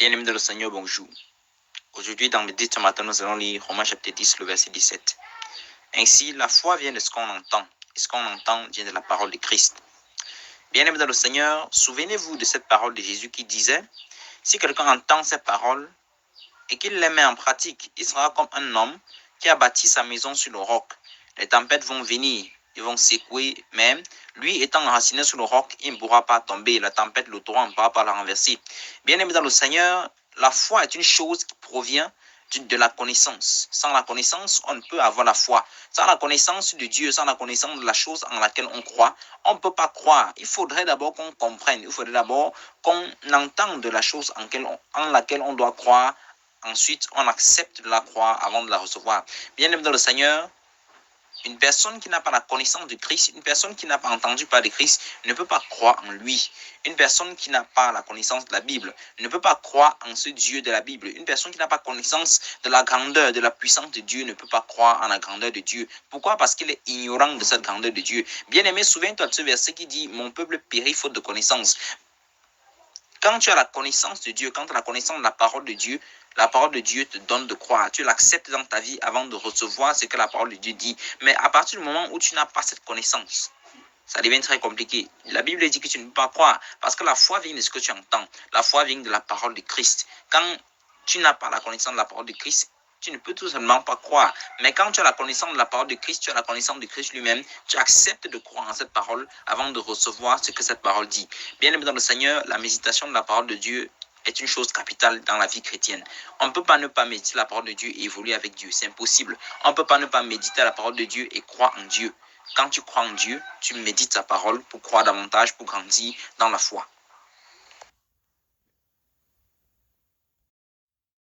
Bien-aimés dans le Seigneur, bonjour. Aujourd'hui, dans le dit ce matin, nous allons lire Romains chapitre 10, le verset 17. Ainsi, la foi vient de ce qu'on entend, et ce qu'on entend vient de la parole de Christ. Bien-aimés dans le Seigneur, souvenez-vous de cette parole de Jésus qui disait, si quelqu'un entend ces paroles et qu'il les met en pratique, il sera comme un homme qui a bâti sa maison sur le roc. Les tempêtes vont venir, ils vont secouer, mais lui étant enraciné sur le roc, il ne pourra pas tomber. La tempête, le torrent ne pourra pas la renverser. Bien-aimé dans le Seigneur, la foi est une chose qui provient de la connaissance. Sans la connaissance, on ne peut avoir la foi. Sans la connaissance de Dieu, sans la connaissance de la chose en laquelle on croit, on ne peut pas croire. Il faudrait d'abord qu'on comprenne, il faudrait d'abord qu'on entende de la chose en laquelle on doit croire. Ensuite, on accepte de la croire avant de la recevoir. Bien-aimé dans le Seigneur, une personne qui n'a pas la connaissance de Christ, une personne qui n'a pas entendu parler de Christ, ne peut pas croire en lui. Une personne qui n'a pas la connaissance de la Bible ne peut pas croire en ce Dieu de la Bible. Une personne qui n'a pas connaissance de la grandeur, de la puissance de Dieu ne peut pas croire en la grandeur de Dieu. Pourquoi? Parce qu'il est ignorant de cette grandeur de Dieu. Bien-aimé, souviens-toi de ce verset qui dit « Mon peuple périt faute de connaissance ». Quand tu as la connaissance de Dieu, quand tu as la connaissance de la parole de Dieu te donne de croire. Tu l'acceptes dans ta vie avant de recevoir ce que la parole de Dieu dit. Mais à partir du moment où tu n'as pas cette connaissance, ça devient très compliqué. La Bible dit que tu ne peux pas croire parce que la foi vient de ce que tu entends. La foi vient de la parole de Christ. Quand tu n'as pas la connaissance de la parole de Christ, tu ne peux tout simplement pas croire. Mais quand tu as la connaissance de la parole de Christ, tu as la connaissance de Christ lui-même, tu acceptes de croire en cette parole avant de recevoir ce que cette parole dit. Bien-aimé dans le Seigneur, la méditation de la parole de Dieu est une chose capitale dans la vie chrétienne. On ne peut pas ne pas méditer la parole de Dieu et évoluer avec Dieu. C'est impossible. On ne peut pas ne pas méditer la parole de Dieu et croire en Dieu. Quand tu crois en Dieu, tu médites sa parole pour croire davantage, pour grandir dans la foi.